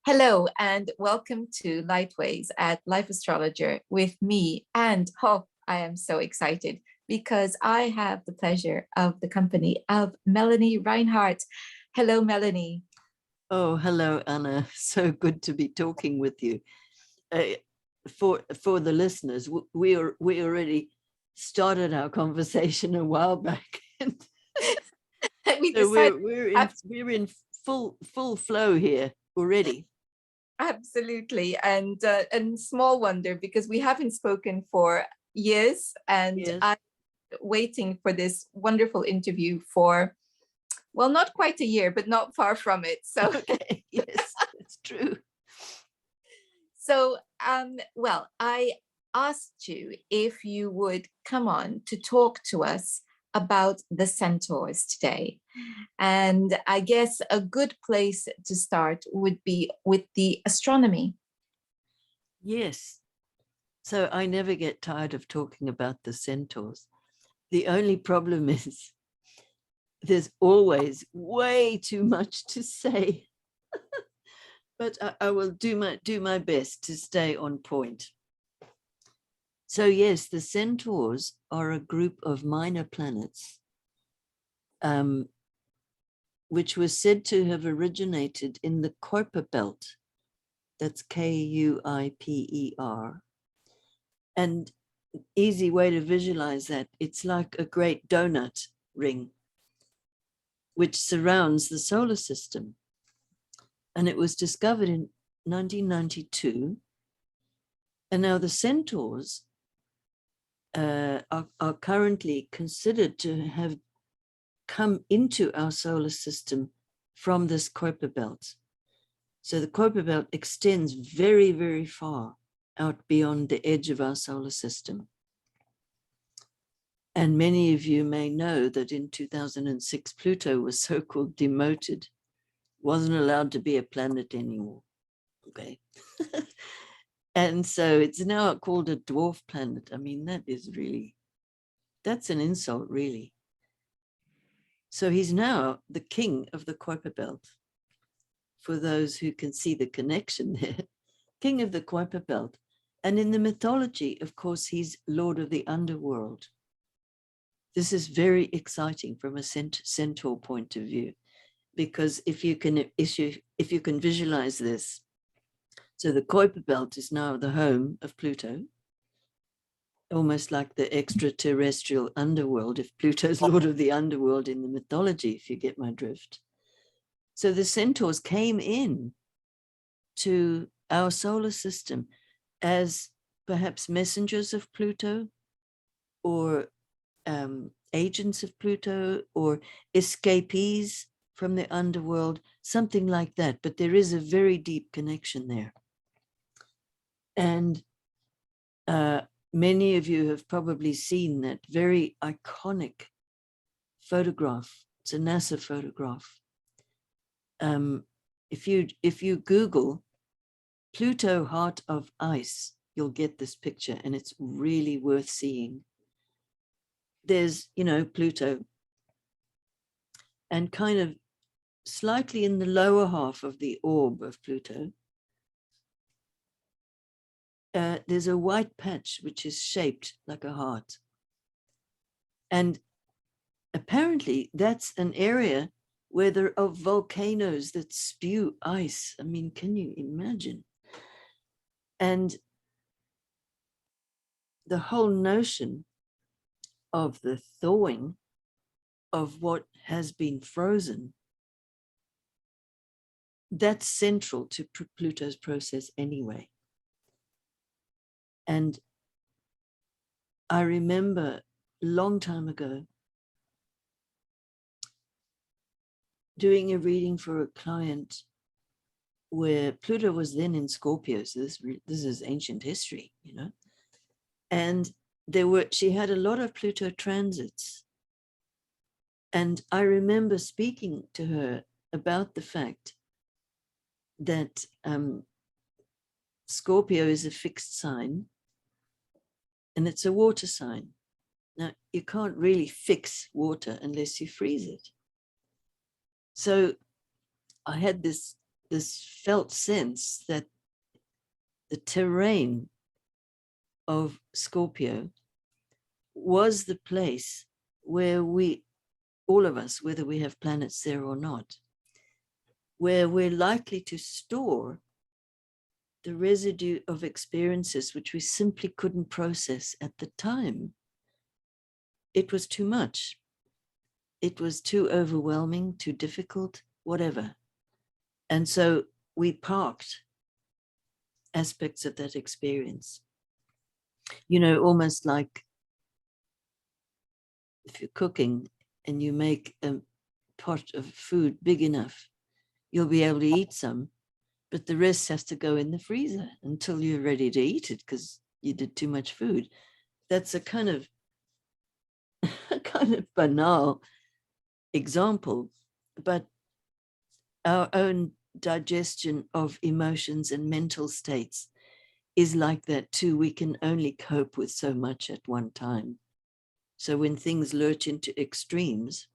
Hello and welcome to Lightways at Life Astrologer with me. And I am so excited because I have the pleasure of the company of Melanie Reinhart. Hello, Melanie. Oh, hello, Anna. So good to be talking with you. For the listeners, we already started our conversation a while back. So we're in full flow here already. Absolutely, and small wonder because we haven't spoken for years, and Yes. I'm waiting for this wonderful interview for, well, not quite a year, but not far from it. So okay, yes, it's true. So, well, I asked you if you would come on to talk to us about the Centaurs today. And I guess a good place to start would be with the astronomy. Yes. So I never get tired of talking about the Centaurs. The only problem is there's always way too much to say. But I will do my best to stay on point. So yes, the Centaurs are a group of minor planets, which was said to have originated in the Kuiper Belt. That's Kuiper. And easy way to visualize that, it's like a great donut ring, which surrounds the solar system. And it was discovered in 1992. And now the Centaurs are currently considered to have come into our solar system from this Kuiper Belt. So the Kuiper Belt extends very, very far out beyond the edge of our solar system. And many of you may know that in 2006, Pluto was so-called demoted, wasn't allowed to be a planet anymore. Okay. And so it's now called a dwarf planet. I mean, that's an insult, really. So he's now the king of the Kuiper Belt. For those who can see the connection there, king of the Kuiper Belt. And in the mythology, of course, he's lord of the underworld. This is very exciting from a centaur point of view, because if you can visualize this, so the Kuiper Belt is now the home of Pluto, almost like the extraterrestrial underworld, if Pluto's lord of the underworld in the mythology, if you get my drift. So the Centaurs came in to our solar system as perhaps messengers of Pluto, or agents of Pluto, or escapees from the underworld, something like that. But there is a very deep connection there. And many of you have probably seen that very iconic photograph. It's a NASA photograph. If you Google Pluto heart of ice, you'll get this picture, and it's really worth seeing. There's, Pluto, and kind of slightly in the lower half of the orb of Pluto, there's a white patch which is shaped like a heart. And apparently that's an area where there are volcanoes that spew ice. I mean, can you imagine? And the whole notion of the thawing of what has been frozen, that's central to Pluto's process anyway. And I remember a long time ago doing a reading for a client where Pluto was then in Scorpio. So this is ancient history, And she had a lot of Pluto transits. And I remember speaking to her about the fact that Scorpio is a fixed sign, and it's a water sign. Now, you can't really fix water unless you freeze it. So I had this this felt sense that the terrain of Scorpio was the place where we, all of us, whether we have planets there or not, where we're likely to store the residue of experiences which we simply couldn't process at the time. It was too much. It was too overwhelming, too difficult, whatever. And so we parked aspects of that experience. You know, almost like if you're cooking and you make a pot of food big enough, you'll be able to eat some, but the rest has to go in the freezer until you're ready to eat it because you did too much food. That's a kind of banal example, but our own digestion of emotions and mental states is like that too. We can only cope with so much at one time. So when things lurch into extremes,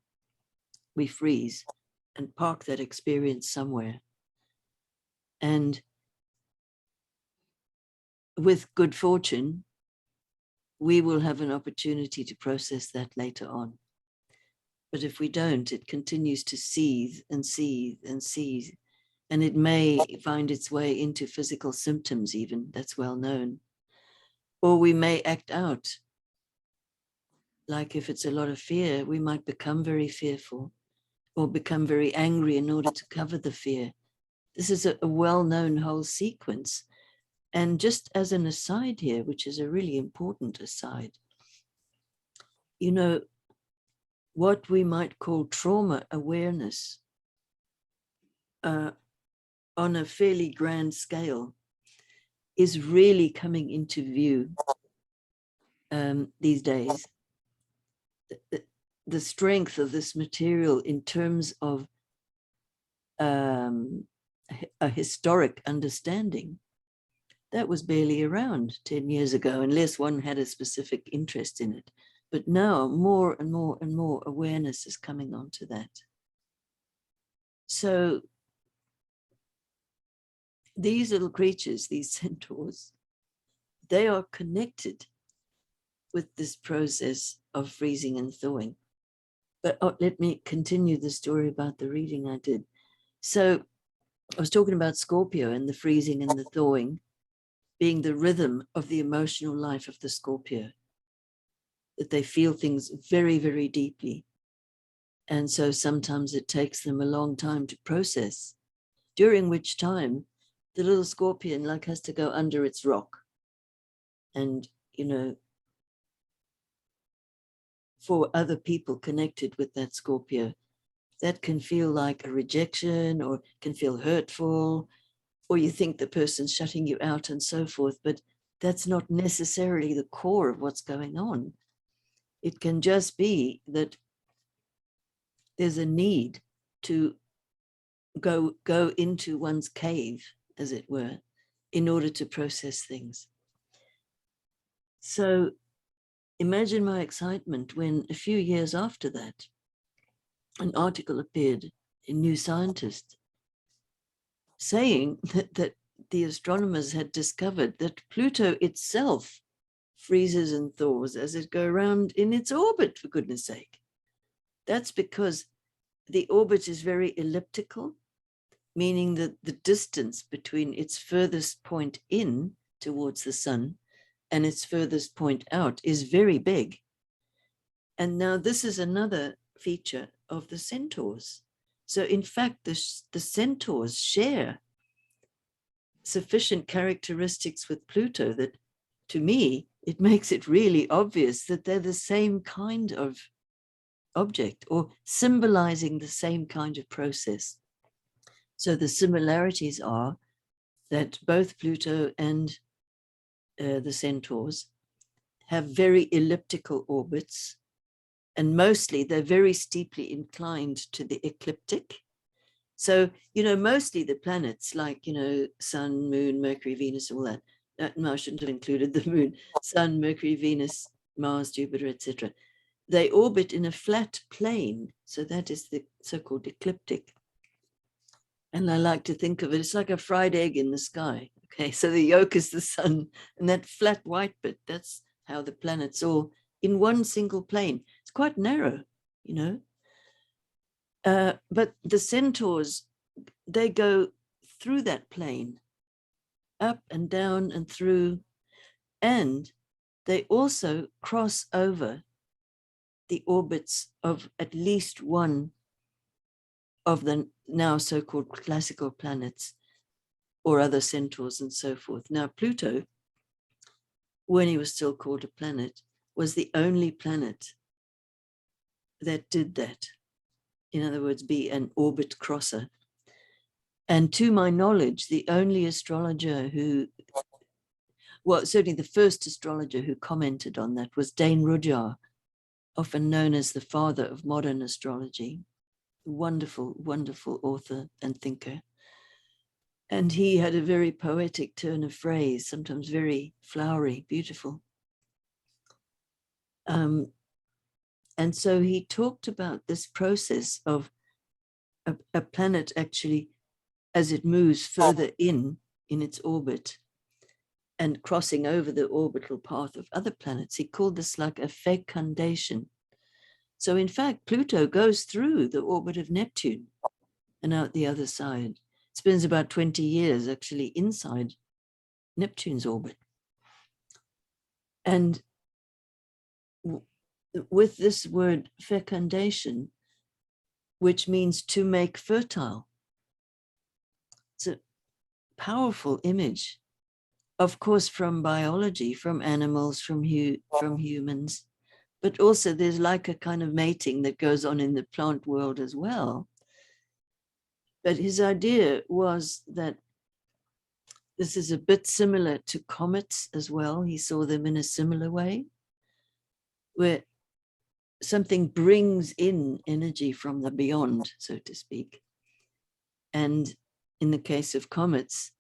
we freeze and park that experience somewhere. And with good fortune, we will have an opportunity to process that later on. But if we don't, it continues to seethe and seethe and seethe. And it may find its way into physical symptoms even, that's well known. Or we may act out. Like if it's a lot of fear, we might become very fearful or become very angry in order to cover the fear. This is a well-known whole sequence. And just as an aside here, which is a really important aside, you know, what we might call trauma awareness on a fairly grand scale is really coming into view these days. The strength of this material in terms of a historic understanding that was barely around 10 years ago, unless one had a specific interest in it. But now more and more and more awareness is coming onto that. So these little creatures, these centaurs, they are connected with this process of freezing and thawing. But let me continue the story about the reading I did. So I was talking about Scorpio and the freezing and the thawing being the rhythm of the emotional life of the Scorpio, that they feel things very, very deeply. And so sometimes it takes them a long time to process, during which time the little scorpion like has to go under its rock. And, you know, for other people connected with that Scorpio, that can feel like a rejection or can feel hurtful, or you think the person's shutting you out and so forth, but that's not necessarily the core of what's going on. It can just be that there's a need to go into one's cave, as it were, in order to process things. So imagine my excitement when a few years after that, an article appeared in New Scientist saying that the astronomers had discovered that Pluto itself freezes and thaws as it goes around in its orbit, for goodness sake. That's because the orbit is very elliptical, meaning that the distance between its furthest point in towards the sun and its furthest point out is very big. And now this is another feature of the Centaurs. So in fact, the Centaurs share sufficient characteristics with Pluto that, to me, it makes it really obvious that they're the same kind of object or symbolizing the same kind of process. So the similarities are that both Pluto and the Centaurs have very elliptical orbits, and mostly they're very steeply inclined to the ecliptic. So, you know, mostly the planets like, you know, Sun, Moon, Mercury, Venus, all that. No, I shouldn't have included the Moon. Sun, Mercury, Venus, Mars, Jupiter, etc. They orbit in a flat plane. So that is the so-called ecliptic. And I like to think of it, it's like a fried egg in the sky. Okay, so the yolk is the sun, and that flat white bit, that's how the planets all in one single plane. It's quite narrow, you know. But the centaurs, they go through that plane, up and down and through, and they also cross over the orbits of at least one of the now so-called classical planets or other centaurs and so forth. Now, Pluto, when he was still called a planet, was the only planet that did that. In other words, be an orbit crosser. And to my knowledge, the only astrologer who, well, certainly the first astrologer who commented on that was Dane Rudhyar, often known as the father of modern astrology, wonderful, wonderful author and thinker. And he had a very poetic turn of phrase, sometimes very flowery, beautiful. And so he talked about this process of a planet actually, as it moves further in its orbit and crossing over the orbital path of other planets. He called this like a fecundation. So in fact, Pluto goes through the orbit of Neptune and out the other side. It spends about 20 years actually inside Neptune's orbit. And with this word fecundation, which means to make fertile, it's a powerful image, of course, from biology, from animals, from humans, but also there's like a kind of mating that goes on in the plant world as well. But his idea was that this is a bit similar to comets as well. He saw them in a similar way, where something brings in energy from the beyond, so to speak. And in the case of comets,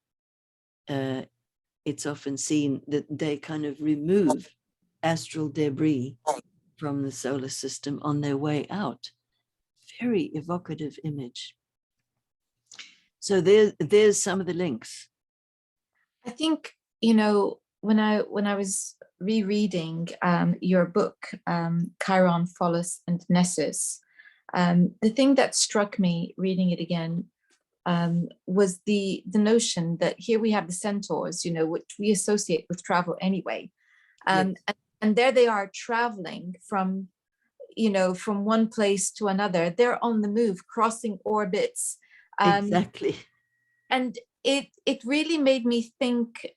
it's often seen that they kind of remove astral debris from the solar system on their way out. Very evocative image. So there's some of the links. I think, you know, when I was rereading your book, Chiron, Phallus, and Nessus, the thing that struck me reading it again was the notion that here we have the centaurs, you know, which we associate with travel anyway. Yes. And there they are traveling from, you know, from one place to another. They're on the move, crossing orbits. Exactly. And it really made me think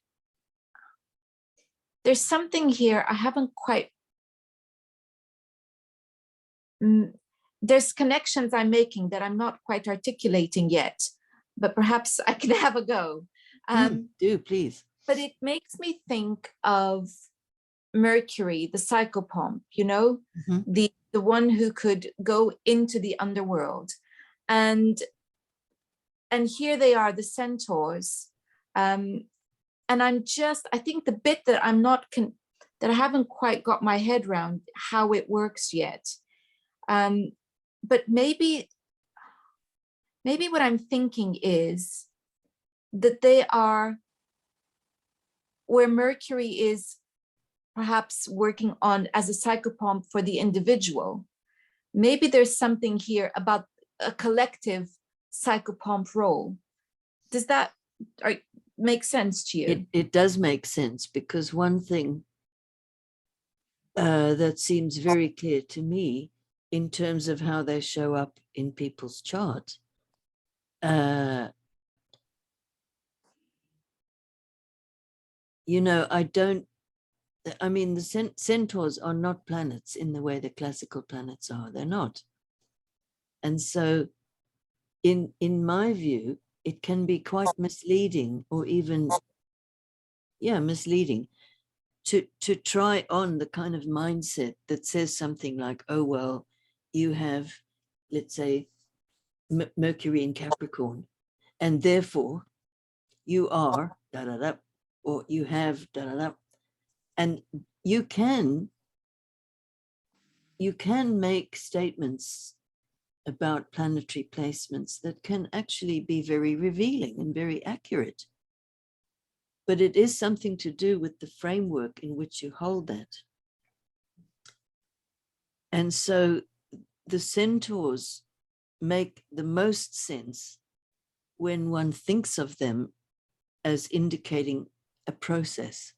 there's something here I haven't quite, there's connections I'm making that I'm not quite articulating yet, but perhaps I can have a go. Do, please. But it makes me think of Mercury, the psychopomp, you know, the one who could go into the underworld. And here they are, the centaurs. And I think the bit that that I haven't quite got my head around how it works yet. But maybe what I'm thinking is that they are where Mercury is perhaps working on as a psychopomp for the individual. Maybe there's something here about a collective psychopomp role. Does that make sense to you? It does make sense, because one thing that seems very clear to me in terms of how they show up in people's chart, you know, I mean, the centaurs are not planets in the way the classical planets are. They're not. And so in my view, it can be quite misleading, or even, misleading to try on the kind of mindset that says something like, oh, well, you have, let's say, Mercury in Capricorn, and therefore you are da-da-da, or you have da-da-da. And you can make statements about planetary placements that can actually be very revealing and very accurate. But it is something to do with the framework in which you hold that. And so the centaurs make the most sense when one thinks of them as indicating a process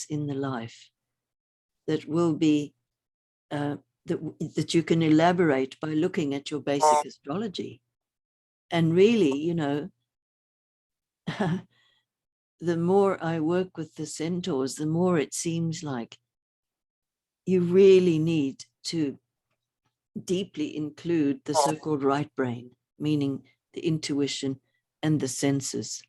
in the life that will be, that you can elaborate by looking at your basic astrology. And really, you know, the more I work with the centaurs, the more it seems like you really need to deeply include the so-called right brain, meaning the intuition and the senses,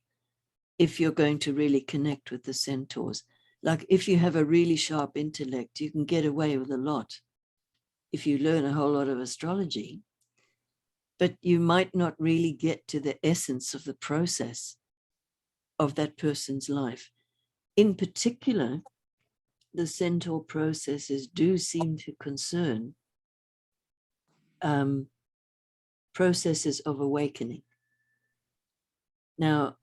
if you're going to really connect with the centaurs. Like if you have a really sharp intellect, you can get away with a lot if you learn a whole lot of astrology, but you might not really get to the essence of the process of that person's life. In particular, the centaur processes do seem to concern processes of awakening. Now,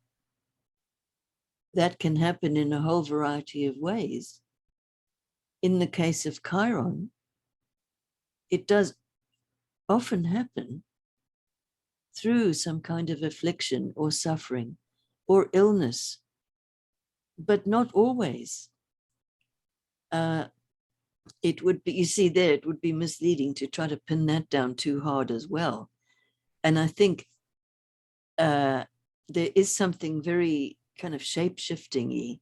that can happen in a whole variety of ways. In the case of Chiron, it does often happen through some kind of affliction or suffering or illness, but not always. It would be, you see there, it would be misleading to try to pin that down too hard as well. And I think there is something very kind of shape-shifting-y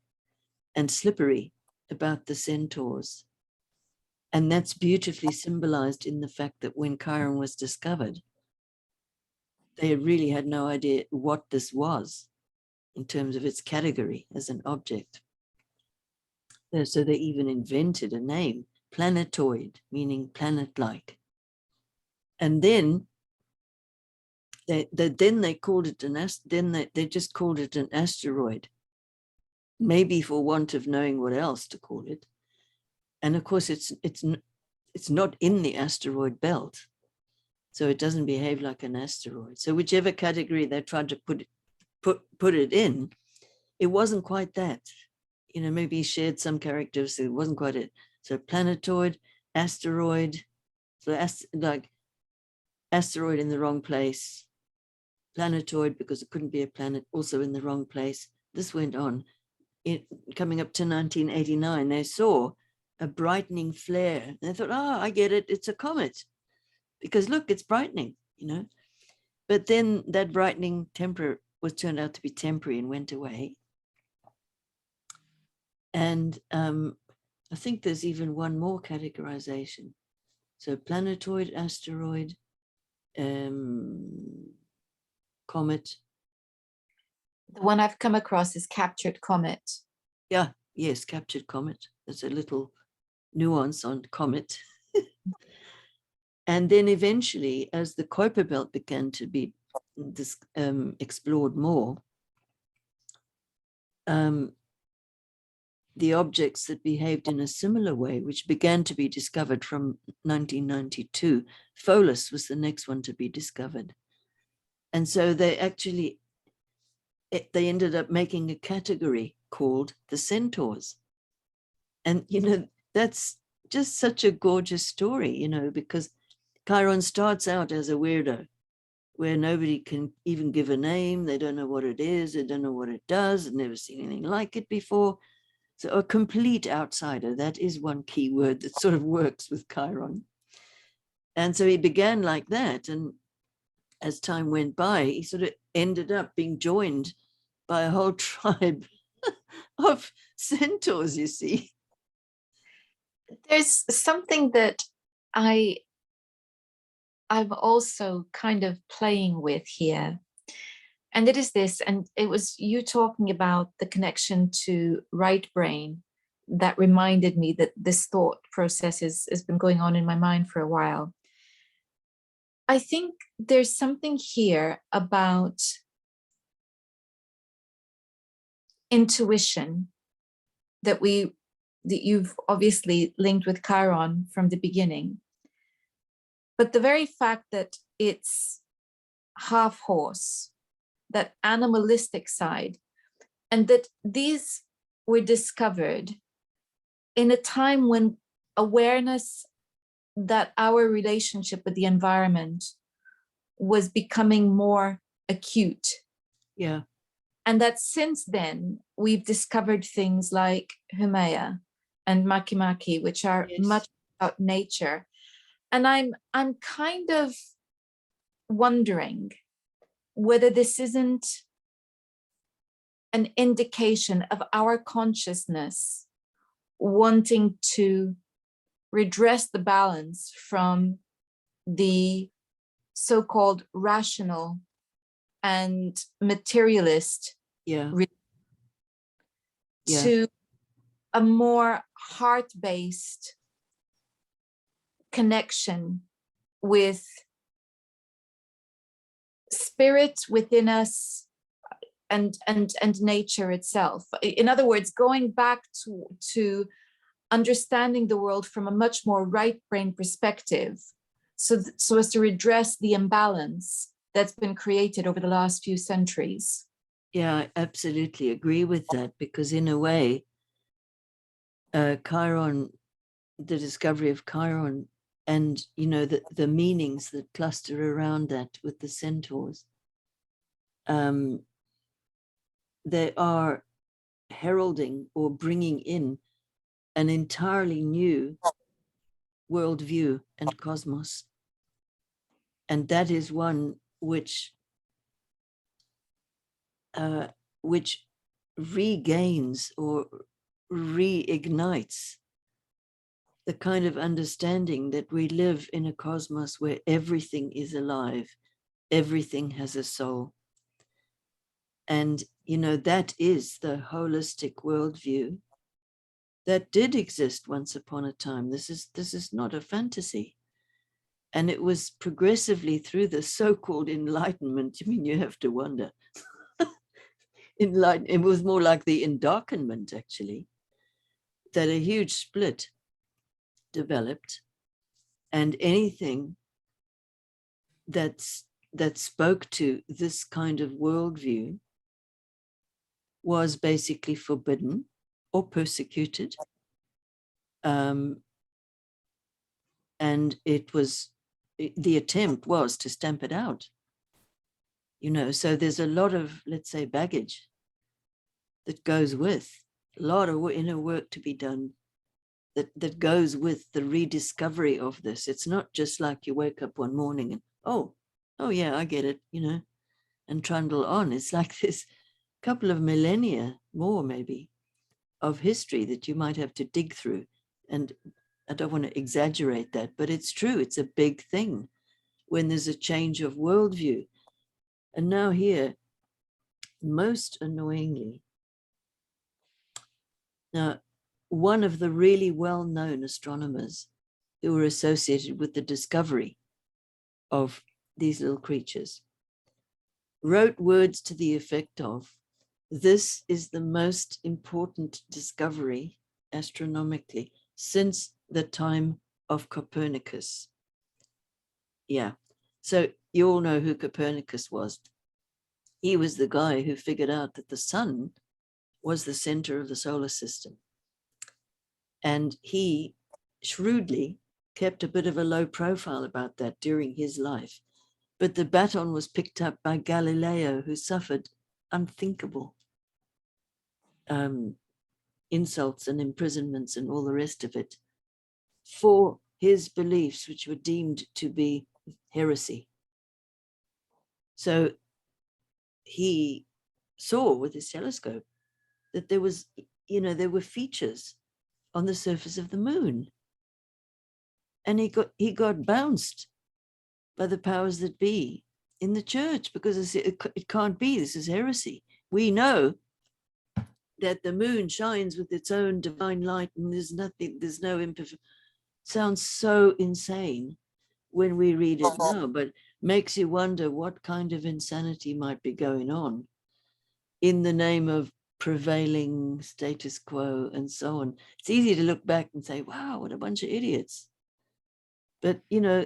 and slippery about the centaurs. And that's beautifully symbolized in the fact that when Chiron was discovered, they really had no idea what this was in terms of its category as an object. So they even invented a name, planetoid, meaning planet-like. And then they called it they just called it an asteroid, maybe for want of knowing what else to call it. And of course, it's not in the asteroid belt, so it doesn't behave like an asteroid. So whichever category they tried to put it in, it wasn't quite that. You know, maybe shared some characteristics. It wasn't quite it. So planetoid, asteroid, so like asteroid in the wrong place, planetoid because it couldn't be a planet, also in the wrong place. This went on. Coming up to 1989, they saw a brightening flare. And they thought, oh, I get it. It's a comet. Because look, it's brightening, you know. But then that brightening turned out to be temporary and went away. And I think there's even one more categorization. So planetoid, asteroid, comet. The one I've come across is captured comet. Yeah, yes, captured comet. There's a little nuance on comet. And then eventually, as the Kuiper belt began to be explored more, the objects that behaved in a similar way, which began to be discovered from 1992, Pholus was the next one to be discovered. And so they ended up making a category called the Centaurs. And, you know, that's just such a gorgeous story, you know, because Chiron starts out as a weirdo where nobody can even give a name. They don't know what it is. They don't know what it does. They've never seen anything like it before. So a complete outsider, that is one key word that sort of works with Chiron. And so he began like that. And as time went by, he sort of ended up being joined by a whole tribe of centaurs, you see. There's something that I'm also kind of playing with here. And it is this, and it was you talking about the connection to right brain that reminded me that this thought process has been going on in my mind for a while. I think there's something here about intuition that you've obviously linked with Chiron from the beginning. But the very fact that it's half horse, that animalistic side, and that these were discovered in a time when awareness that our relationship with the environment was becoming more acute. Yeah. And that since then, we've discovered things like Humaya and Makimaki, which are much about nature. And I'm kind of wondering whether this isn't an indication of our consciousness wanting to redress the balance from the so-called rational and materialist to a more heart-based connection with spirit within us and nature itself. In other words, going back to understanding the world from a much more right brain perspective, so as to redress the imbalance that's been created over the last few centuries. Yeah, I absolutely agree with that, because in a way, Chiron, the discovery of Chiron, and the meanings that cluster around that with the centaurs, they are heralding or bringing in an entirely new worldview and cosmos. And that is one which regains or reignites the kind of understanding that we live in a cosmos where everything is alive, everything has a soul. And, that is the holistic worldview that did exist once upon a time. This is not a fantasy. And it was progressively through the so-called Enlightenment. I mean, you have to wonder. It was more like the Endarkenment, actually, that a huge split developed, and anything that spoke to this kind of worldview was basically forbidden or persecuted. And the attempt was to stamp it out. So there's a lot of, let's say, baggage that goes with, a lot of inner work to be done that goes with the rediscovery of this. It's not just like you wake up one morning and, oh yeah, I get it, and trundle on. It's like this couple of millennia, more maybe, of history that you might have to dig through. And I don't want to exaggerate that, but it's true. It's a big thing when there's a change of worldview. And now here, most annoyingly, now, one of the really well-known astronomers who were associated with the discovery of these little creatures wrote words to the effect of, "This is the most important discovery astronomically since the time of Copernicus." Yeah. So you all know who Copernicus was. He was the guy who figured out that the sun was the center of the solar system. And he shrewdly kept a bit of a low profile about that during his life. But the baton was picked up by Galileo, who suffered unthinkable insults and imprisonments and all the rest of it for his beliefs, which were deemed to be heresy. So he saw with his telescope that there was, there were features on the surface of the moon. And he got bounced by the powers that be in the church, because it can't be, this is heresy. We know that the moon shines with its own divine light and there's no imperfect. Sounds so insane when we read it now, but makes you wonder what kind of insanity might be going on in the name of prevailing status quo and so on. It's easy to look back and say, wow, what a bunch of idiots. But,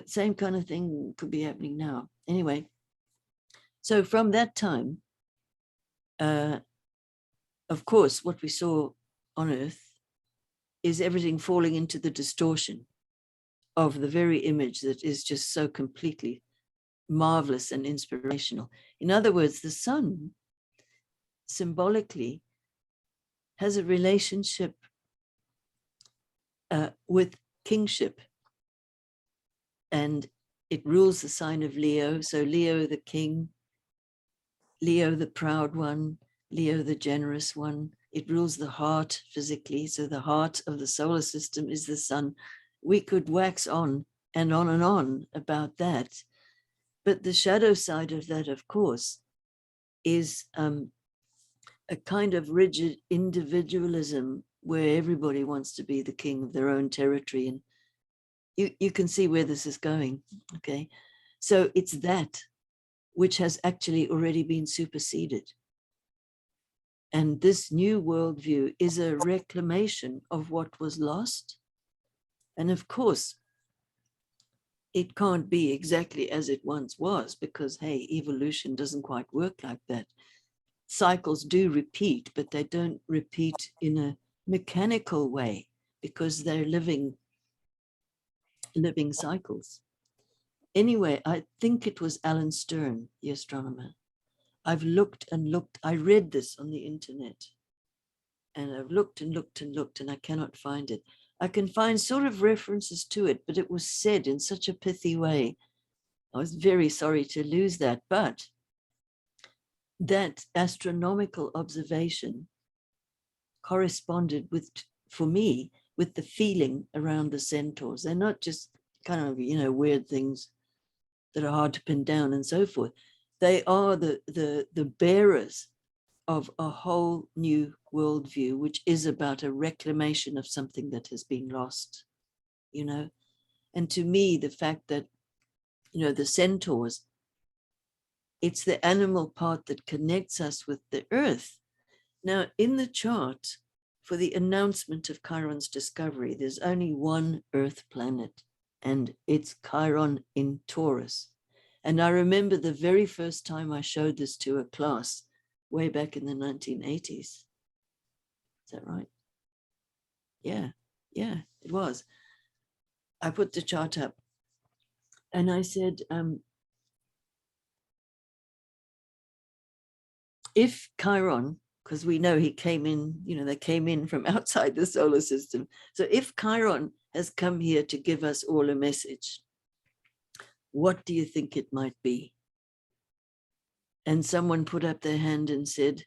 same kind of thing could be happening now. Anyway, so from that time, of course, what we saw on Earth is everything falling into the distortion of the very image that is just so completely marvelous and inspirational. In other words, the sun symbolically has a relationship with kingship, and it rules the sign of Leo. So Leo the king, Leo the proud one, Leo the generous one. It rules the heart physically. So the heart of the solar system is the sun. We could wax on and on about that. But the shadow side of that, of course, is a kind of rigid individualism where everybody wants to be the king of their own territory. And you can see where this is going, okay? So it's that which has actually already been superseded. And this new worldview is a reclamation of what was lost. And of course, it can't be exactly as it once was because, hey, evolution doesn't quite work like that. Cycles do repeat, but they don't repeat in a mechanical way because they're living cycles. Anyway, I think it was Alan Stern, the astronomer. I've looked and looked. I read this on the internet, and I've looked and looked and looked, and I cannot find it. I can find sort of references to it, but it was said in such a pithy way. I was very sorry to lose that, but that astronomical observation corresponded with, for me, with the feeling around the centaurs. They're not just kind of, weird things that are hard to pin down and so forth. They are the bearers of a whole new worldview, which is about a reclamation of something that has been lost, And to me, the fact that, the centaurs, it's the animal part that connects us with the earth. Now, in the chart for the announcement of Chiron's discovery, there's only one earth planet, and it's Chiron in Taurus. And I remember the very first time I showed this to a class way back in the 1980s. Is that right? Yeah, it was. I put the chart up and I said, if Chiron, because we know he came in, they came in from outside the solar system. So if Chiron has come here to give us all a message, what do you think it might be? And someone put up their hand and said,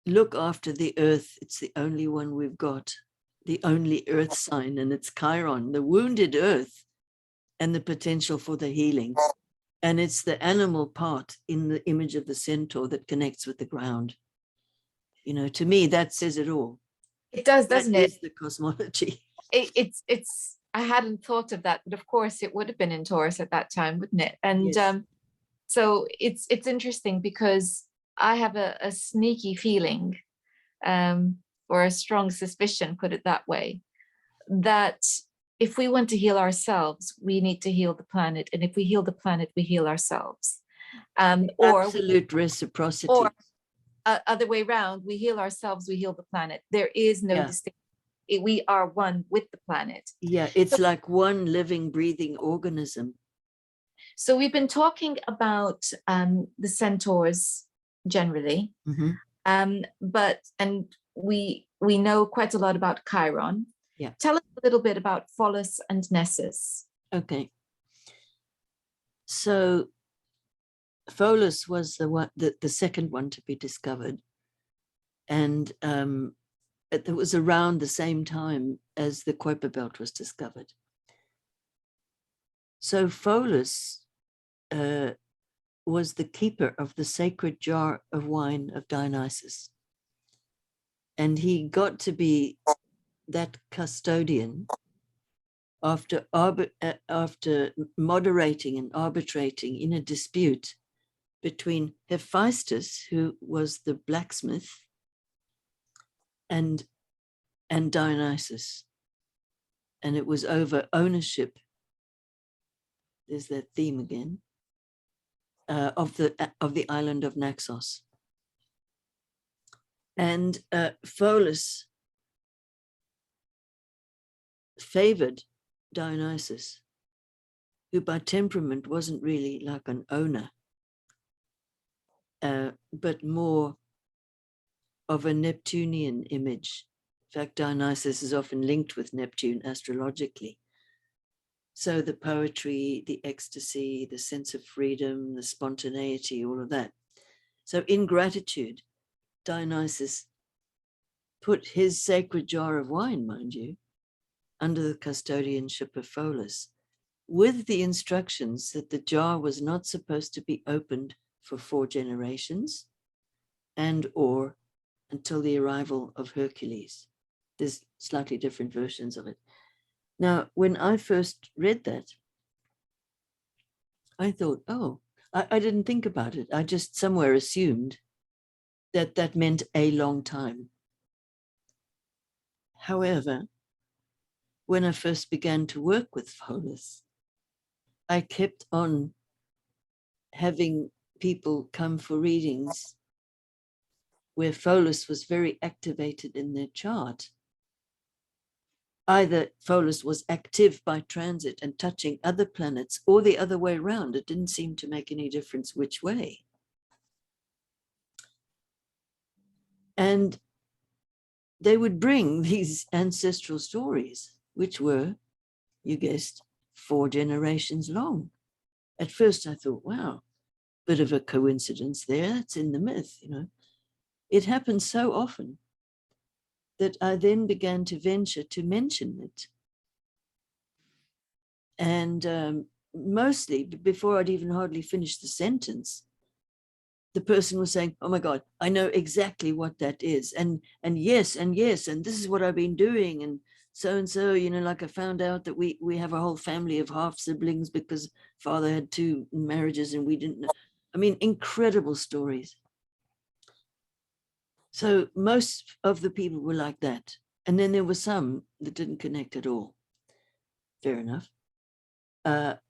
look after the earth. It's the only one we've got, the only earth sign, and it's Chiron, the wounded earth, and the potential for the healing. And it's the animal part in the image of the centaur that connects with the ground. To me, that says it all. It does, doesn't it? That is the cosmology. It's I hadn't thought of that, but of course it would have been in Taurus at that time, wouldn't it? And Yes. So it's interesting because I have a sneaky feeling, or a strong suspicion, put it that way, that if we want to heal ourselves, we need to heal the planet. And if we heal the planet, we heal ourselves. Or absolute reciprocity. Or other way around, we heal ourselves, we heal the planet. There is no distinction. We are one with the planet. Yeah, it's like one living, breathing organism. So we've been talking about the centaurs generally, but we know quite a lot about Chiron. Yeah. Tell us a little bit about Pholus and Nessus. Okay. So Pholus was the second one to be discovered, and it was around the same time as the Kuiper Belt was discovered. So Pholus was the keeper of the sacred jar of wine of Dionysus, and he got to be that custodian after moderating and arbitrating in a dispute between Hephaestus, who was the blacksmith, and Dionysus. and it was over ownership. There's that theme again, of the island of Naxos. And Pholus favored Dionysus, who by temperament wasn't really like an owner, but more of a Neptunian image. In fact, Dionysus is often linked with Neptune astrologically. So the poetry, the ecstasy, the sense of freedom, the spontaneity, all of that. So in gratitude, Dionysus put his sacred jar of wine, mind you, under the custodianship of Pholus, with the instructions that the jar was not supposed to be opened for 4 generations and or until the arrival of Hercules. There's slightly different versions of it. Now, when I first read that, I thought, oh, I didn't think about it. I just somewhere assumed that that meant a long time. However, when I first began to work with Pholus, I kept on having people come for readings where Pholus was very activated in their chart. Either Pholus was active by transit and touching other planets, or the other way around. It didn't seem to make any difference which way. And they would bring these ancestral stories, which were, you guessed, 4 generations long. At first I thought, wow, bit of a coincidence there. That's in the myth, you know. It happens so often that I then began to venture to mention it. And mostly before I'd even hardly finished the sentence, the person was saying, oh my God, I know exactly what that is. And yes, and yes, and this is what I've been doing. And so, you know, like I found out that we have a whole family of half siblings because father had 2 marriages and we didn't know. I mean, incredible stories. So most of the people were like that. And then there were some that didn't connect at all. Fair enough.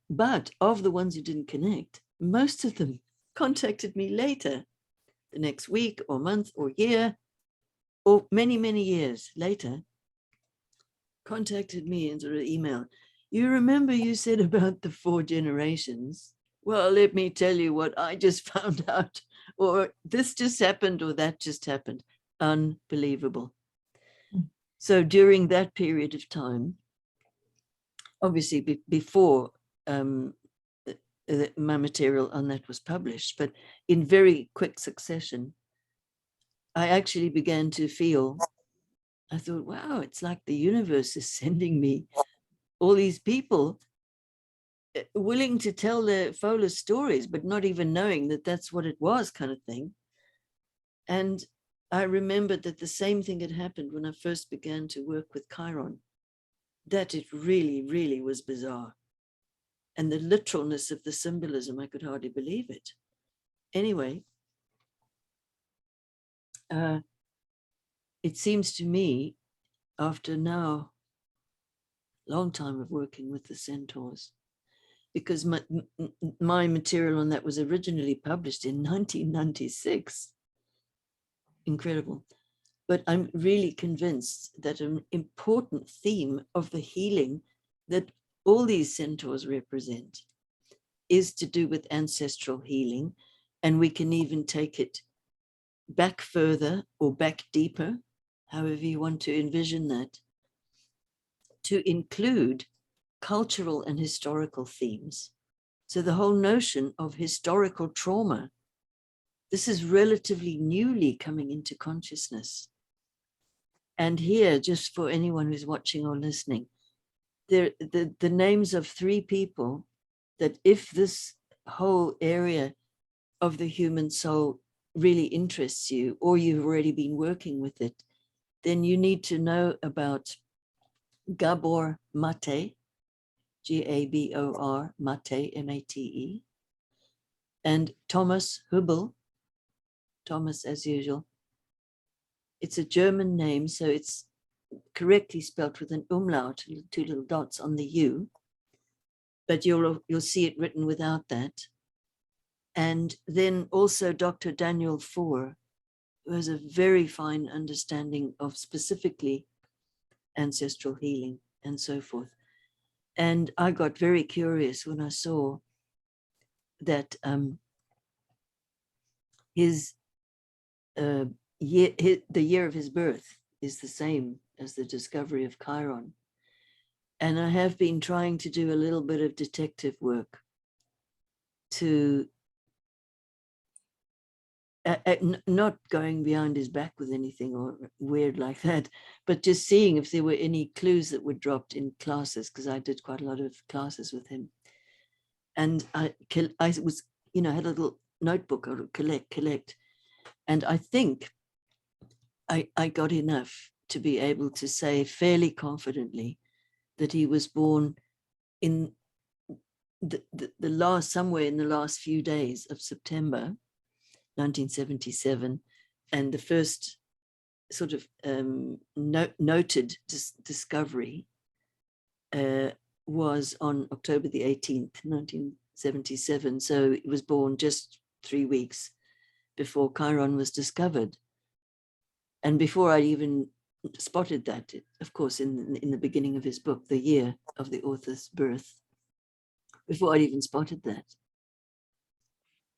But of the ones who didn't connect, most of them contacted me later, the next week or month or year, or many, many years later, contacted me in sort of email. You remember you said about the 4 generations? Well, let me tell you what I just found out, or this just happened, or that just happened. Unbelievable. So during that period of time, obviously before my material on that was published, but in very quick succession, I actually began to feel, I thought, wow, it's like the universe is sending me all these people willing to tell their Pholus stories, but not even knowing that that's what it was, kind of thing. And I remembered that the same thing had happened when I first began to work with Chiron, that it really, really was bizarre. And the literalness of the symbolism, I could hardly believe it. Anyway, it seems to me, after now a long time of working with the Centaurs, because my material on that was originally published in 1996. Incredible. But I'm really convinced that an important theme of the healing that all these centaurs represent is to do with ancestral healing. And we can even take it back further or back deeper, however you want to envision that, to include cultural and historical themes. So the whole notion of historical trauma, this is relatively newly coming into consciousness. And here, just for anyone who's watching or listening, the names of 3 people that, if this whole area of the human soul really interests you, or you've already been working with it, then you need to know about Gabor Mate, Gabor Mate, M-A-T-E, and Thomas Hübel, Thomas as usual. It's a German name, so it's correctly spelt with an umlaut, two little dots on the U, but you'll see it written without that. And then also Dr. Daniel Four, who has a very fine understanding of specifically ancestral healing and so forth. And I got very curious when I saw that the year of his birth is the same as the discovery of Chiron. And I have been trying to do a little bit of detective work to not going behind his back with anything or weird like that, but just seeing if there were any clues that were dropped in classes, because I did quite a lot of classes with him. And I was, had a little notebook I would collect. And I think I got enough to be able to say fairly confidently that he was born in the last, somewhere in the last few days of September 1977, and the first sort of noted discovery was on October the 18th, 1977. So he was born just 3 weeks before Chiron was discovered. And before I even spotted that, of course, in the beginning of his book, the year of the author's birth, before I'd even spotted that.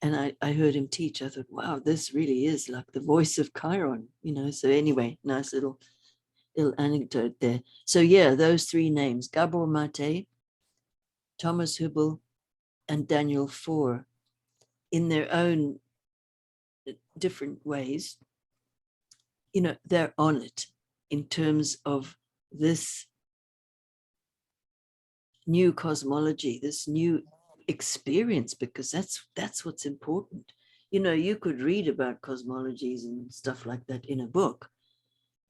And I heard him teach. I thought, wow, this really is like the voice of Chiron, So anyway, nice little anecdote there. So yeah, those three names, Gabor Mate, Thomas Hübel, and Daniel Four, in their own different ways, they're on it in terms of this new cosmology, this new experience, because that's what's important. You could read about cosmologies and stuff like that in a book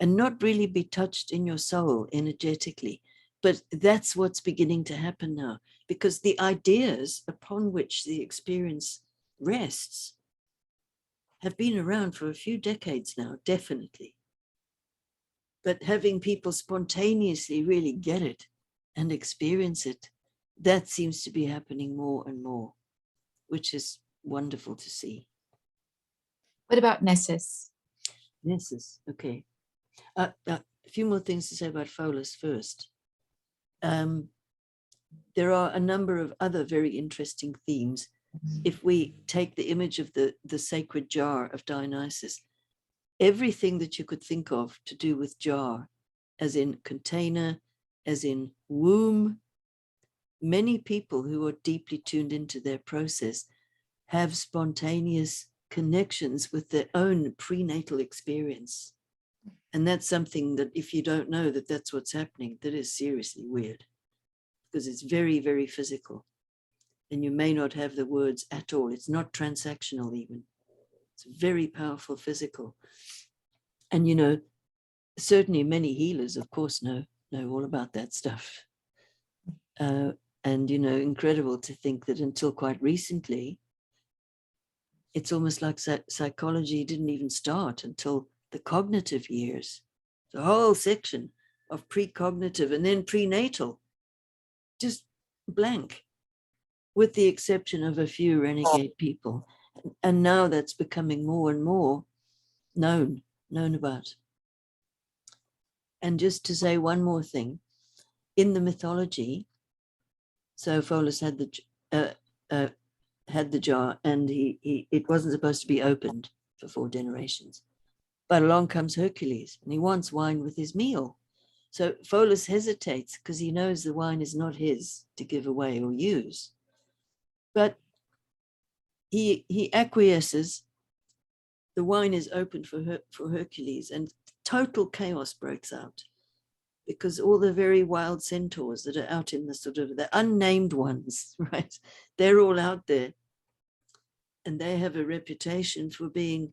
and not really be touched in your soul energetically. But that's what's beginning to happen now, because the ideas upon which the experience rests have been around for a few decades now, definitely. But having people spontaneously really get it and experience it, that seems to be happening more and more, which is wonderful to see. What about Nessus? Nessus, okay. A few more things to say about Pholus first. There are a number of other very interesting themes. If we take the image of the sacred jar of Dionysus, everything that you could think of to do with jar, as in container, as in womb, many people who are deeply tuned into their process have spontaneous connections with their own prenatal experience. And that's something that if you don't know that that's what's happening, that is seriously weird, because it's very, very physical. And you may not have the words at all. It's not transactional even. It's very powerful physical. And, certainly many healers, of course, know all about that stuff. And, incredible to think that until quite recently, it's almost like psychology didn't even start until the cognitive years. The whole section of precognitive and then prenatal, just blank, with the exception of a few renegade people. And now that's becoming more and more known about. And just to say one more thing, in the mythology, so Pholus had the jar, and it wasn't supposed to be opened for 4 generations. But along comes Hercules, and he wants wine with his meal. So Pholus hesitates because he knows the wine is not his to give away or use. But he acquiesces. The wine is opened for Hercules, and total chaos breaks out, because all the very wild centaurs that are out in the sort of the unnamed ones, right? They're all out there. And they have a reputation for being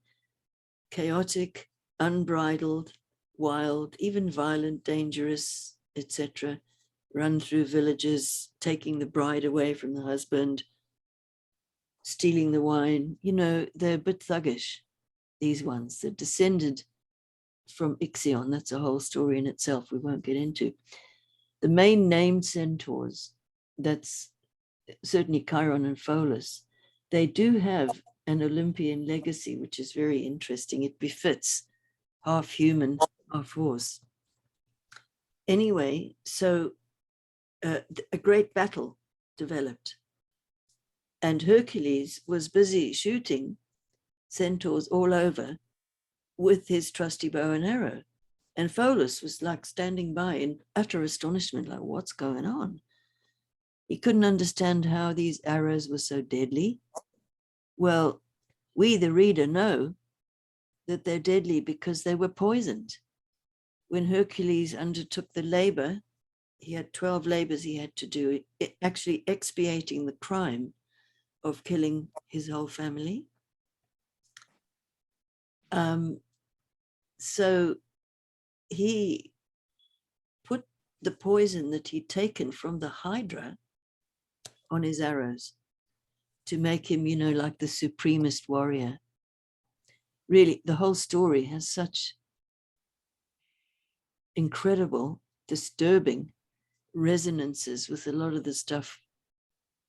chaotic, unbridled, wild, even violent, dangerous, etc. Run through villages, taking the bride away from the husband, stealing the wine. They're a bit thuggish, these ones. They're descended from Ixion. That's a whole story in itself we won't get into. The main named centaurs, that's certainly Chiron and Pholus, they do have an Olympian legacy, which is very interesting. It befits half human, half horse. Anyway, so a great battle developed, and Hercules was busy shooting centaurs all over with his trusty bow and arrow. And Pholus was like standing by in utter astonishment, like, what's going on? He couldn't understand how these arrows were so deadly. Well, we, the reader, know that they're deadly because they were poisoned. When Hercules undertook the labor, he had 12 labors he had to do, actually expiating the crime of killing his whole family. So he put the poison that he'd taken from the Hydra on his arrows to make him, you know, like the supremest warrior. Really, the whole story has such incredible, disturbing resonances with a lot of the stuff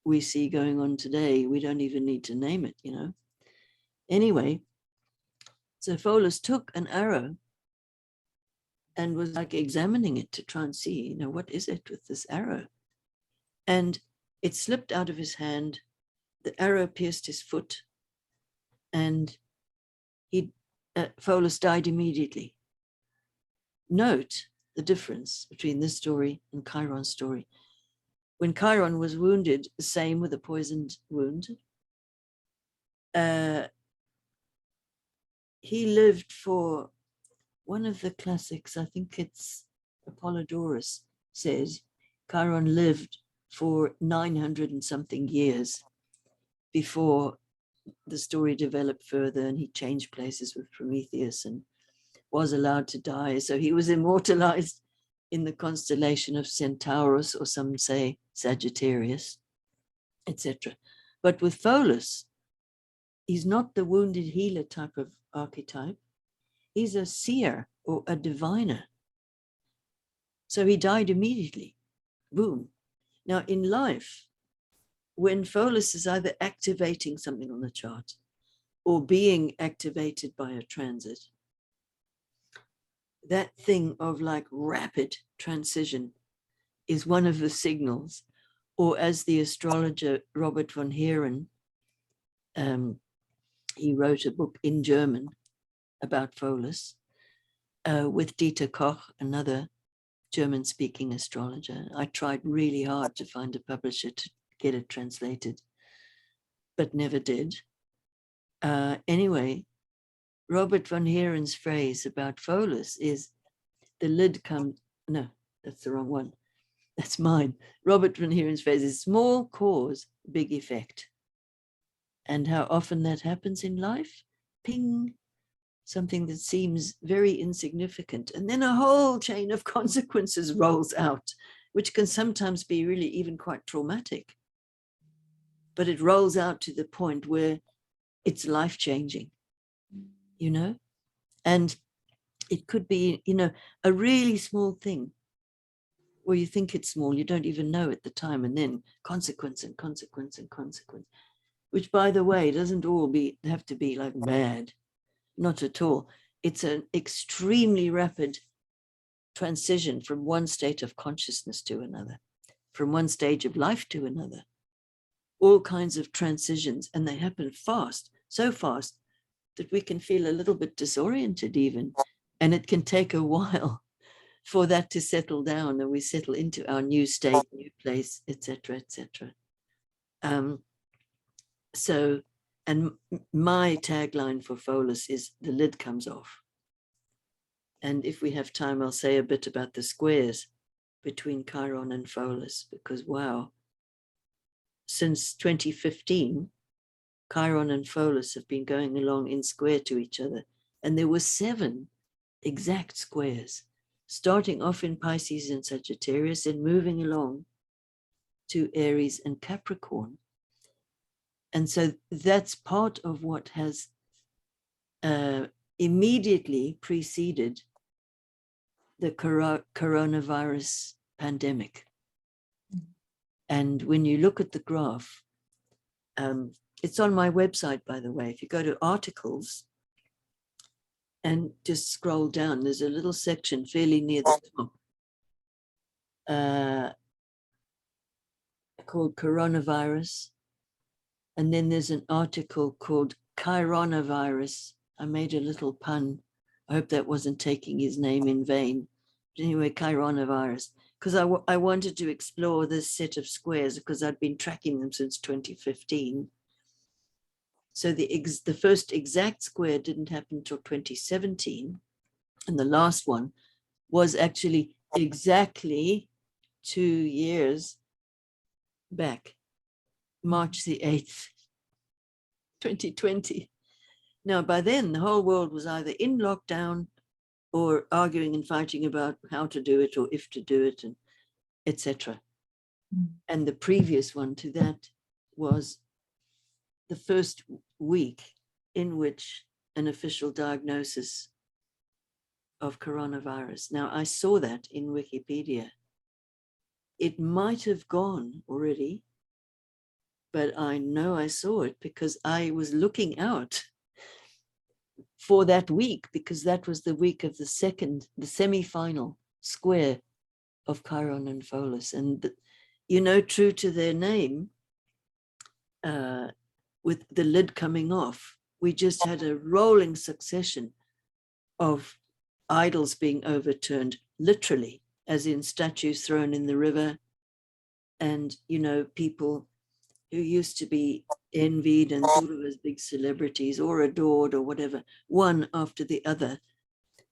we see going on today. We don't even need to name it, you know. Anyway, so Pholus took an arrow and was like examining it to try and see, you know, what is it with this arrow? And it slipped out of his hand. The arrow pierced his foot, and Pholus died immediately. Note the difference between this story and Chiron's story. When Chiron was wounded, the same with a poisoned wound, he lived for, one of the classics, I think it's Apollodorus, says Chiron lived for 900 and something years before the story developed further, and he changed places with Prometheus and was allowed to die. So he was immortalized in the constellation of Centaurus, or some say Sagittarius, etc. But with Pholus, he's not the wounded healer type of archetype. He's a seer or a diviner. So he died immediately. Boom. Now in life, when Pholus is either activating something on the chart or being activated by a transit, that thing of like rapid transition is one of the signals. Or as the astrologer Robert von Heeren, he wrote a book in German about Pholus with Dieter Koch, another German-speaking astrologer. I tried really hard to find a publisher to get it translated, but never did. Anyway, Robert von Heeren's phrase about Pholus is the lid comes, no, that's the wrong one. That's mine. Robert von Heeren's phrase is small cause, big effect. And how often that happens in life? Ping, something that seems very insignificant. And then a whole chain of consequences rolls out, which can sometimes be really even quite traumatic. But it rolls out to the point where it's life-changing, you know? And it could be, you know, a really small thing where you think it's small, you don't even know at the time, and then consequence and consequence and consequence, which, by the way, doesn't all have to be like bad. Not at all. It's an extremely rapid transition from one state of consciousness to another, from one stage of life to another. All kinds of transitions, and they happen fast, so fast that we can feel a little bit disoriented even, and it can take a while for that to settle down and we settle into our new state, new place, etc., etc. So, and my tagline for Pholus is the lid comes off. And if we have time, I'll say a bit about the squares between Chiron and Pholus, because wow, since 2015, Chiron and Pholus have been going along in square to each other. And there were 7 exact squares, starting off in Pisces and Sagittarius and moving along to Aries and Capricorn. And so that's part of what has immediately preceded the coronavirus pandemic. And when you look at the graph, it's on my website, by the way. If you go to articles and just scroll down, there's a little section fairly near the top called coronavirus. And then there's an article called Chironavirus. I made a little pun. I hope that wasn't taking his name in vain. But anyway, Chironavirus, because I wanted to explore this set of squares because I'd been tracking them since 2015. So the first exact square didn't happen until 2017. And the last one was actually exactly 2 years back, March the 8th, 2020. Now, by then, the whole world was either in lockdown or arguing and fighting about how to do it or if to do it, and etc. And the previous one to that was the first week in which an official diagnosis of coronavirus. Now, I saw that in Wikipedia. It might have gone already, but I know I saw it because I was looking out for that week, because that was the week of the semi-final square of Chiron and Pholus. And, true to their name, with the lid coming off, we just had a rolling succession of idols being overturned, literally, as in statues thrown in the river. And, people who used to be envied and thought of as big celebrities or adored or whatever, one after the other,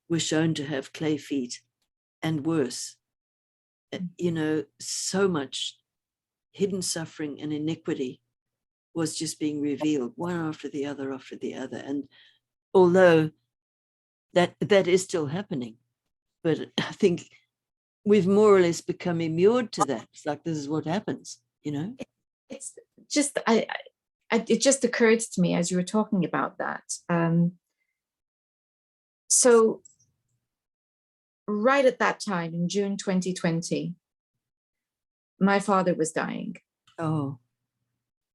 were shown to have clay feet and worse. So much hidden suffering and iniquity was just being revealed, one after the other after the other. And although that is still happening, but I think we've more or less become immured to that. It's like, this is what happens, It's just, it just occurred to me as you were talking about that. So right at that time in June 2020, my father was dying. Oh.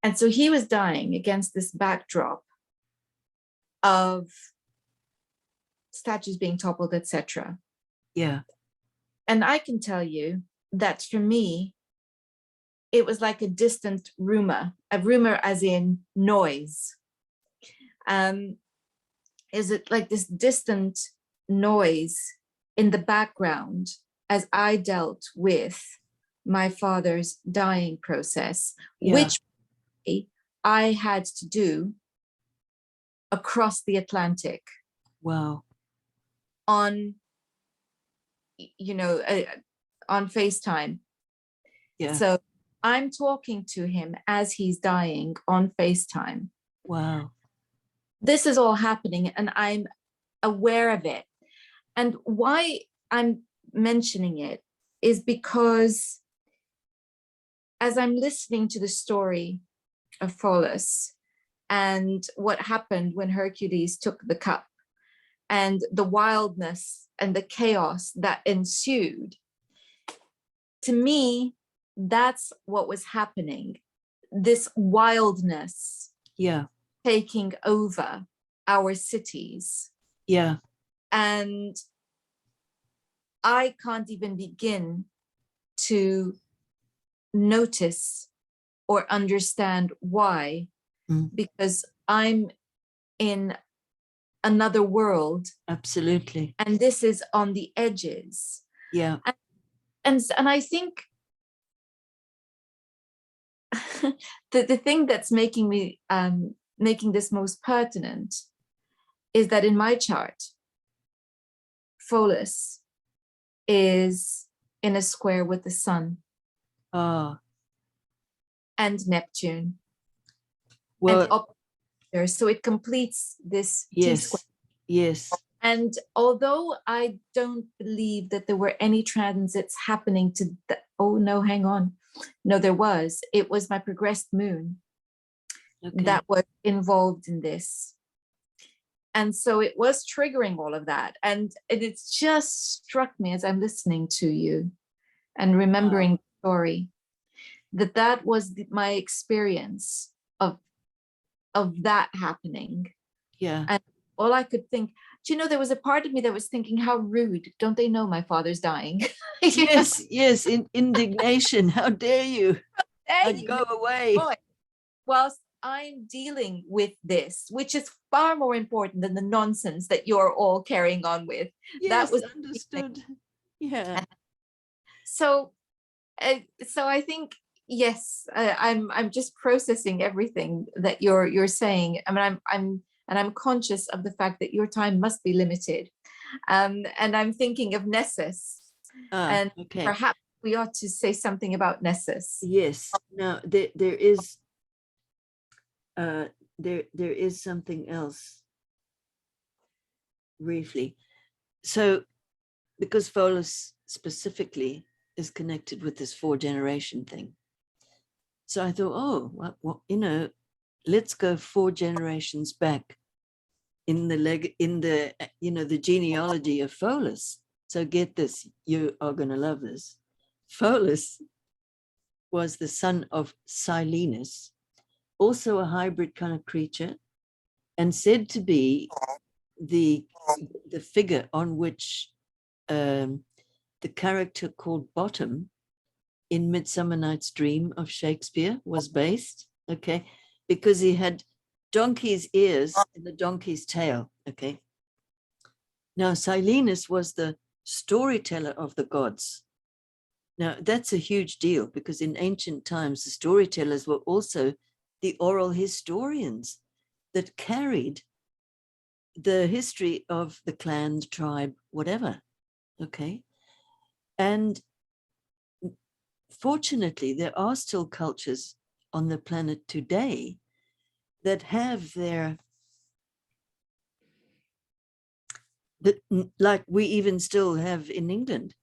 And so he was dying against this backdrop of statues being toppled, etc. Yeah. And I can tell you that for me, it was like a distant rumor, as in noise. Is it like this distant noise in the background as I dealt with my father's dying process, which I had to do across the Atlantic. Wow. On FaceTime. Yeah. So I'm talking to him as he's dying on FaceTime. Wow. This is all happening and I'm aware of it. And why I'm mentioning it is because as I'm listening to the story of Pholus and what happened when Hercules took the cup and the wildness and the chaos that ensued, to me, that's what was happening. This wildness taking over our cities. Yeah. And I can't even begin to notice or understand why, because I'm in another world. Absolutely. And this is on the edges. Yeah. And I think the thing that's making me making this most pertinent is that in my chart, Pholus is in a square with the sun and Neptune. Well, and up there, so it completes this T-square. Yes. And although I don't believe that there were any transits happening to oh no, hang on. No, there was. It was my progressed moon that was involved in this. And so it was triggering all of that. And it's just struck me as I'm listening to you and remembering the story, that was my experience of that happening. Yeah. And all I could think, do you know, there was a part of me that was thinking, how rude. Don't they know my father's dying? Yes, yes, indignation. How dare you? There I'd you go go. away. Boy, whilst I'm dealing with this, which is far more important than the nonsense that you're all carrying on with. That Yes, was understood. Yeah. so. So I think yes, I'm just processing everything that you're saying. I mean, I'm conscious of the fact that your time must be limited, and I'm thinking of Nessus, and Okay. perhaps we ought to say something about Nessus. Yes. Now there is there is something else briefly. So because Pholus specifically is connected with this 4-generation thing. So I thought, oh, well, let's go 4 generations back in the the genealogy of Pholus. So get this, you are going to love this. Pholus was the son of Silenus, also a hybrid kind of creature, and said to be the figure on which the character called Bottom in Midsummer Night's Dream of Shakespeare was based, okay, because he had donkey's ears and a donkey's tail, okay. Now, Silenus was the storyteller of the gods. Now, that's a huge deal because in ancient times, the storytellers were also the oral historians that carried the history of the clan, tribe, whatever, okay. And fortunately, there are still cultures on the planet today that have like we even still have in England,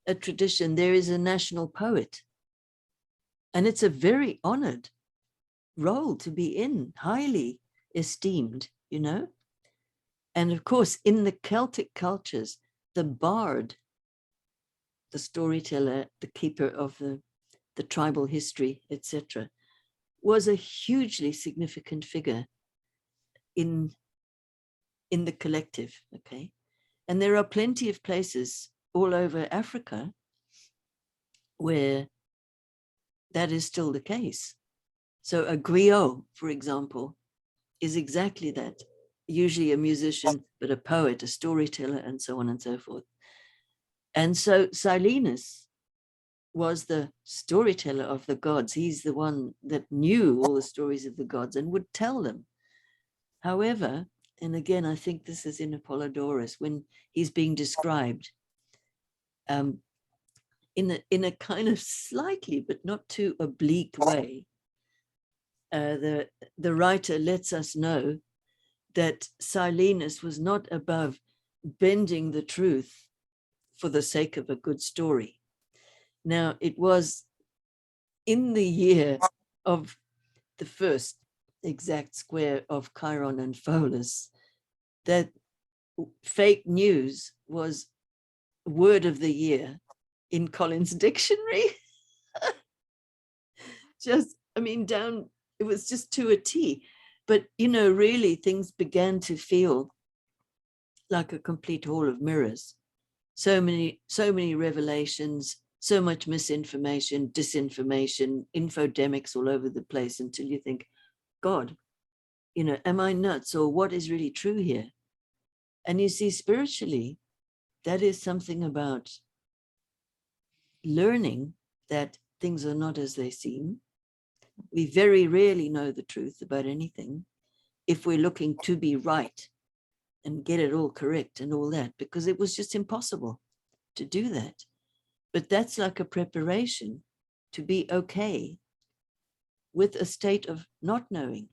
a tradition. There is a national poet, and it's a very honored role to be in, highly esteemed, And of course, in the Celtic cultures, the bard, the storyteller, the keeper of the tribal history, etc., was a hugely significant figure in the collective, okay? And there are plenty of places all over Africa where that is still the case. So a griot, for example, is exactly that, usually a musician, but a poet, a storyteller, and so on and so forth. And so Silenus was the storyteller of the gods. He's the one that knew all the stories of the gods and would tell them. However, and again, I think this is in Apollodorus, when he's being described in a kind of slightly, but not too oblique way, the writer lets us know that Silenus was not above bending the truth for the sake of a good story. Now, it was in the year of the first exact square of Chiron and Pholus that fake news was word of the year in Collins Dictionary. Down, it was just to a T. But, really things began to feel like a complete hall of mirrors. So many revelations, so much misinformation, disinformation, infodemics all over the place until you think, God, am I nuts, or what is really true here? And you see, spiritually, that is something about learning that things are not as they seem. We very rarely know the truth about anything if we're looking to be right and get it all correct and all that, because it was just impossible to do that. But that's like a preparation to be okay with a state of not knowing,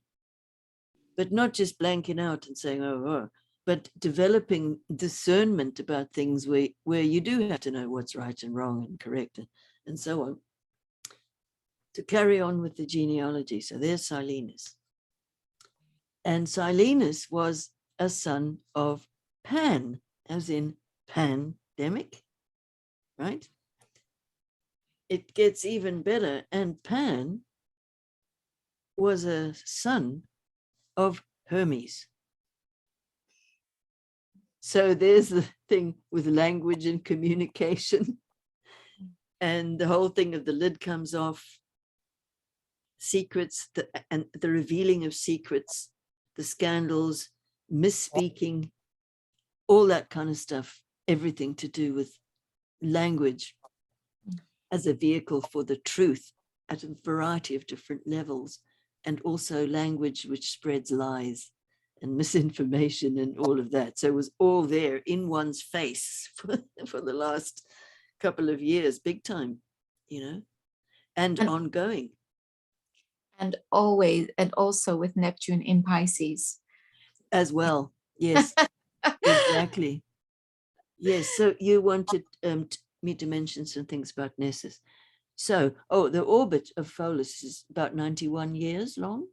but not just blanking out and saying, oh, but developing discernment about things where you do have to know what's right and wrong and correct and so on. To carry on with the genealogy. So there's Silenus. And Silenus was a son of Pan, as in pandemic, right? It gets even better. And Pan was a son of Hermes. So there's the thing with language and communication. And the whole thing of the lid comes off, secrets, and the revealing of secrets, the scandals, misspeaking, all that kind of stuff, everything to do with language as a vehicle for the truth at a variety of different levels, and also language which spreads lies and misinformation and all of that. So it was all there in one's face for the last couple of years, big time, and ongoing. And always, and also with Neptune in Pisces. As well, yes, exactly. Yes, so you wanted me to mention some things about Nessus. So, the orbit of Pholus is about 91 years long.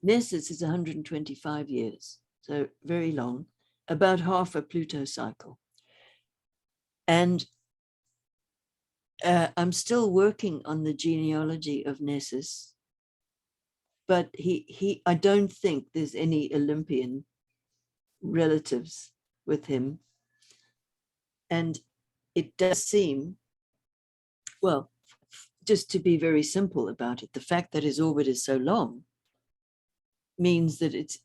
Nessus is 125 years, so very long, about half a Pluto cycle. And I'm still working on the genealogy of Nessus, but I don't think there's any Olympian relatives with him. And it does seem, well, just to be very simple about it, the fact that his orbit is so long means that it's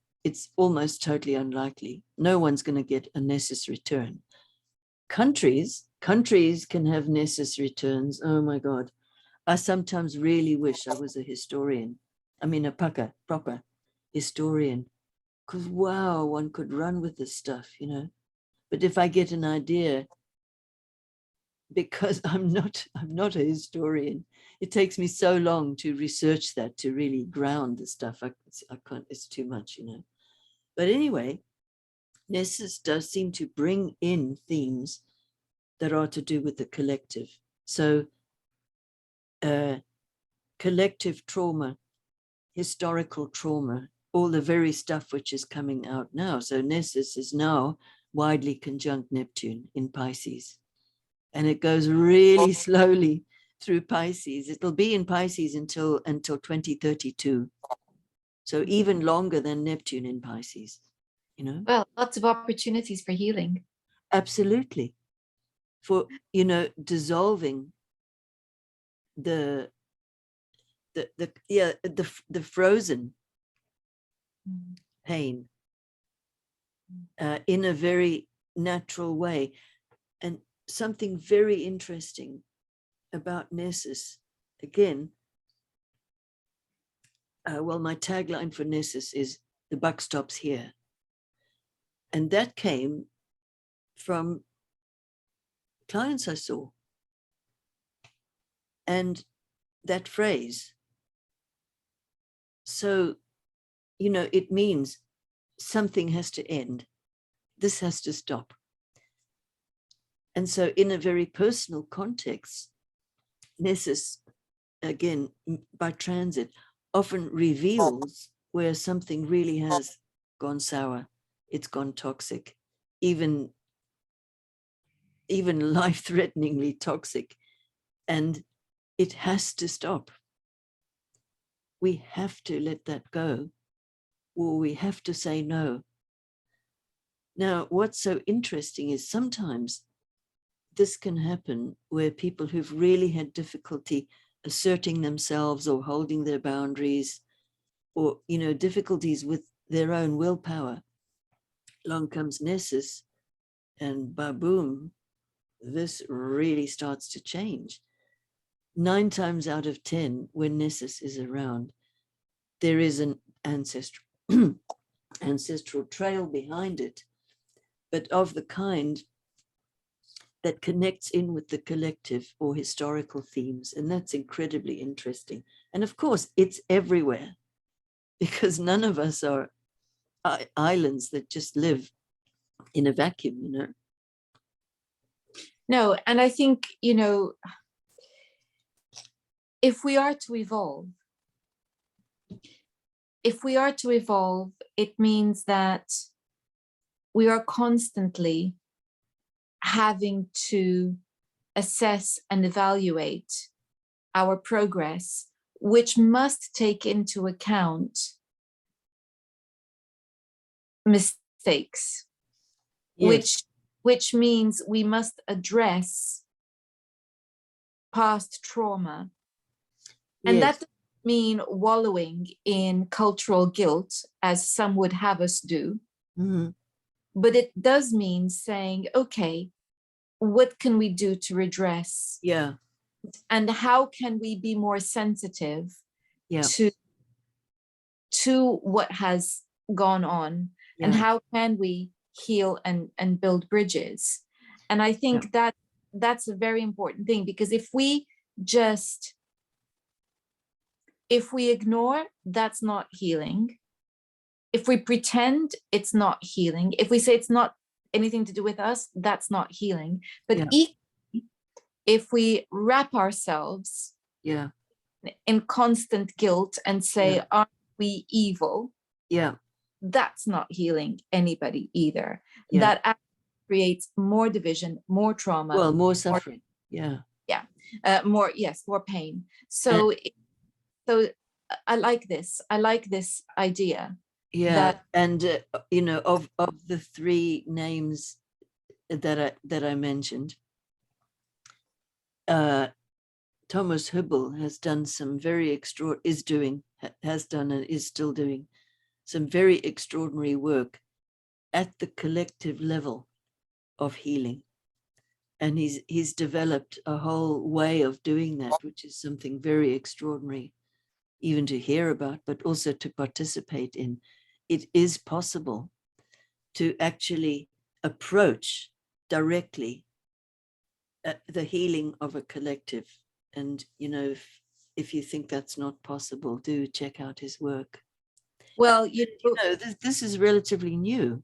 almost totally unlikely. No one's going to get a Nessus return. Countries can have Nessus returns. Oh my God. I sometimes really wish I was a historian. I mean, a proper historian, because wow, one could run with this stuff, But if I get an idea, because I'm not a historian, it takes me so long to research that, to really ground the stuff. I can't, it's too much, But anyway, Nessus does seem to bring in themes that are to do with the collective. So collective trauma, historical trauma, all the very stuff which is coming out now. So Nessus is now widely conjunct Neptune in Pisces. And it goes really slowly through Pisces. It'll be in Pisces until 2032. So even longer than Neptune in Pisces, Well, lots of opportunities for healing. Absolutely. For, dissolving the frozen pain in a very natural way. And something very interesting about Nessus, again, my tagline for Nessus is "the buck stops here." And that came from clients I saw. And that phrase, so, it means something has to end. This has to stop. And so in a very personal context, Nessus, again, by transit, often reveals where something really has gone sour, it's gone toxic, even life-threateningly toxic, and it has to stop. We have to let that go, or we have to say no. Now, what's so interesting is sometimes this can happen where people who've really had difficulty asserting themselves or holding their boundaries, or difficulties with their own willpower, along comes Nessus, and baboom, this really starts to change. 9 times out of 10, when Nessus is around, there is an ancestral trail behind it, but of the kind that connects in with the collective or historical themes. And that's incredibly interesting. And of course, it's everywhere, because none of us are islands that just live in a vacuum, No, and I think, if we are to evolve, if we are to evolve, it means that we are constantly having to assess and evaluate our progress, which must take into account mistakes, Yes. which means we must address past trauma. And that Yes. doesn't mean wallowing in cultural guilt, as some would have us do, Mhm. but it does mean saying, okay, what can we do to redress? Yeah. And how can we be more sensitive Yeah. to what has gone on? And Yeah. how can we heal and build bridges? And I Yeah. think that that's a very important thing, because if we ignore, that's not healing. If we pretend, it's not healing. If we say it's not anything to do with us, that's not healing. But Yeah. if we wrap ourselves Yeah. in constant guilt and say, Yeah. aren't we evil? Yeah. That's not healing anybody either. Yeah. That actually creates more division, more trauma, Well, more more, suffering. Yeah. yeah, more pain. And So I like this. I like this idea yeah, that, and of the three names that I mentioned, Thomas Hübel has done some very has done and is still doing some very extraordinary work at the collective level of healing. And he's developed a whole way of doing that, which is something very extraordinary, even to hear about, but also to participate in. It is possible to actually approach directly the healing of a collective. And, if you think that's not possible, do check out his work. well, This is relatively new.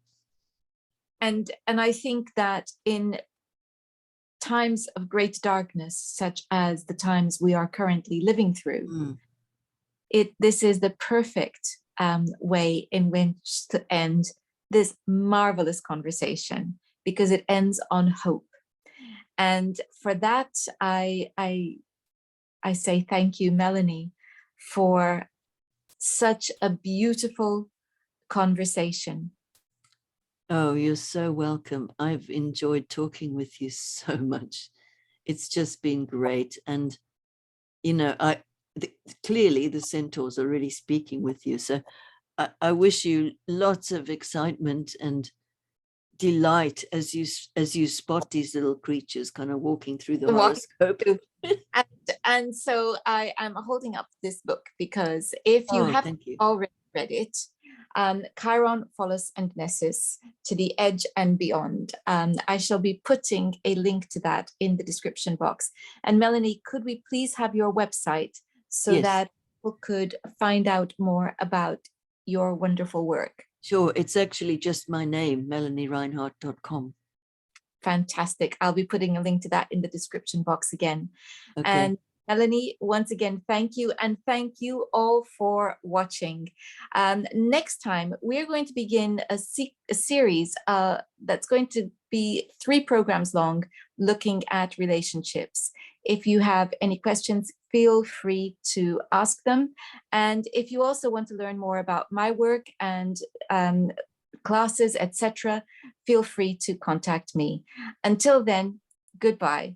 and I think that in times of great darkness, such as the times we are currently living through, this is the perfect way in which to end this marvelous conversation, because it ends on hope. And for that, I say thank you, Melanie, for such a beautiful conversation. Oh, you're so welcome. I've enjoyed talking with you so much. It's just been great. And, clearly the Centaurs are really speaking with you. So I wish you lots of excitement and delight as you spot these little creatures kind of walking through the horoscope. And so I am holding up this book because if you haven't Thank you. already read it, Chiron, Follows and Nessus, To the Edge and Beyond. I shall be putting a link to that in the description box. And Melanie, could we please have your website so Yes. that people could find out more about your wonderful work? Sure. It's actually just my name, melaniereinhart.com. Fantastic. I'll be putting a link to that in the description box again. Okay. And Melanie, once again, thank you. And thank you all for watching. Next time, we're going to begin a series that's going to be 3 programs long, looking at relationships. If you have any questions, feel free to ask them. And if you also want to learn more about my work and classes, etc., feel free to contact me. Until then, goodbye.